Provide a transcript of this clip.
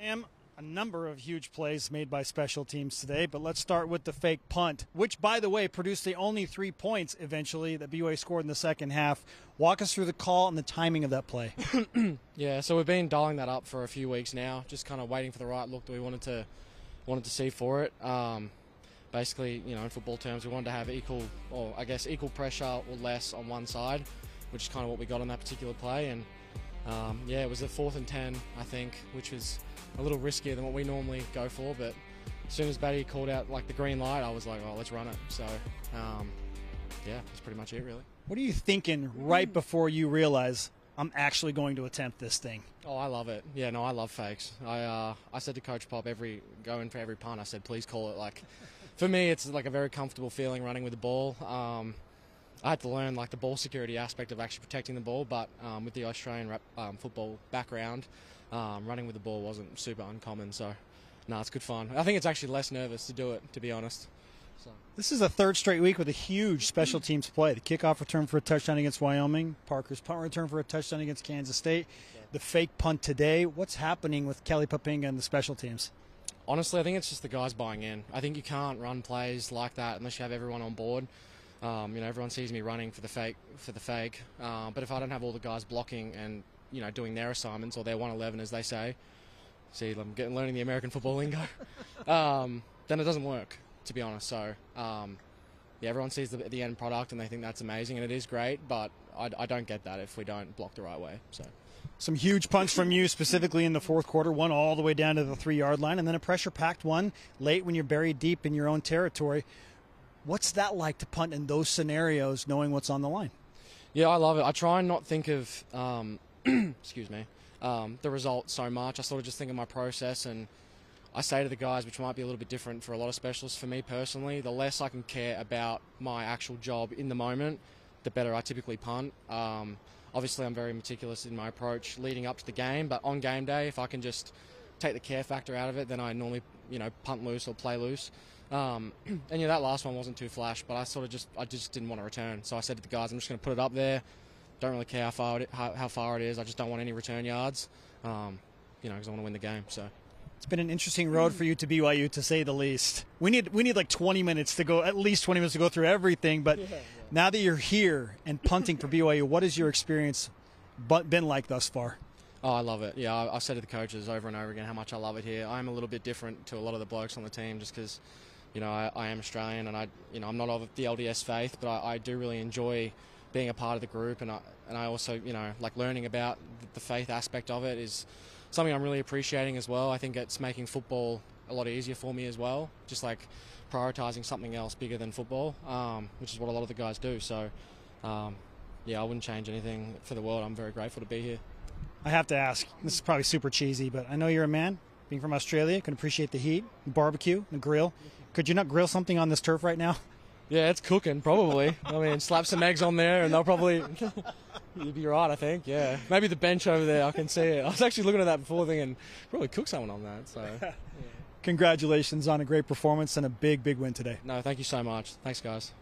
A number of huge plays made by special teams today, but let's start with the fake punt, which, by the way, produced the only 3 points eventually that BYU scored in the second half. Walk us through the call and the timing of that play. Yeah, so we've been dialing that up for a few weeks now, just kind of waiting for the right look that we wanted to see for it. Basically, in football terms, we wanted to have equal pressure or less on one side, which is kind of what we got on that particular play. And it was a 4th and 10, I think, which was a little riskier than what we normally go for. But as soon as Batty called out the green light, I was like, oh, let's run it. So, that's pretty much it, really. What are you thinking right before you realize I'm actually going to attempt this thing? Oh, I love it. Yeah, no, I love fakes. I said to Coach Pop, going for every punt, I said, please call it. For me, it's a very comfortable feeling running with the ball. I had to learn the ball security aspect of actually protecting the ball, but with the Australian football background, running with the ball wasn't super uncommon. So, no, it's good fun. I think it's actually less nervous to do it, to be honest. So. This is the 3rd straight week with a huge special teams play. The kickoff return for a touchdown against Wyoming, Parker's punt return for a touchdown against Kansas State, the fake punt today. What's happening with Kelly Papinga and the special teams? Honestly, I think it's just the guys buying in. I think you can't run plays like that unless you have everyone on board. Everyone sees me running for the fake. But if I don't have all the guys blocking and doing their assignments or their 111, as they say, I'm learning the American football lingo, then it doesn't work, to be honest. So, everyone sees the end product and they think that's amazing, and it is great, but I don't get that if we don't block the right way. So, some huge punts from you, specifically in the 4th quarter, one all the way down to the 3-yard line, and then a pressure-packed one late when you're buried deep in your own territory. What's that like to punt in those scenarios, knowing what's on the line? Yeah, I love it. I try and not think of the result so much. I sort of just think of my process, and I say to the guys, which might be a little bit different for a lot of specialists, for me personally, the less I can care about my actual job in the moment, the better I typically punt. Obviously, I'm very meticulous in my approach leading up to the game, but on game day, if I can just take the care factor out of it, then I normally, punt loose or play loose. And that last one wasn't too flash, but I just didn't want to return. So I said to the guys, I'm just going to put it up there. Don't really care how far it is. I just don't want any return yards, because I want to win the game. So it's been an interesting road for you to BYU, to say the least. We need at least 20 minutes to go through everything. But now that you're here and punting for BYU, what has your experience been like thus far? Oh, I love it. Yeah, I've said to the coaches over and over again how much I love it here. I'm a little bit different to a lot of the blokes on the team just because, I am Australian and I'm not of the LDS faith, but I do really enjoy being a part of the group, and I also, like learning about the faith aspect of it is something I'm really appreciating as well. I think it's making football a lot easier for me as well, just like prioritising something else bigger than football, which is what a lot of the guys do. So, I wouldn't change anything for the world. I'm very grateful to be here. I have to ask, this is probably super cheesy, but I know you're a man, being from Australia, can appreciate the heat, the barbecue, the grill. Could you not grill something on this turf right now? Yeah, it's cooking, probably. I mean, slap some eggs on there and they'll probably... You'd be right, I think, yeah. Maybe the bench over there, I can see it. I was actually looking at that before thinking, probably cook someone on that, so... Yeah. Congratulations on a great performance and a big, big win today. No, thank you so much. Thanks, guys.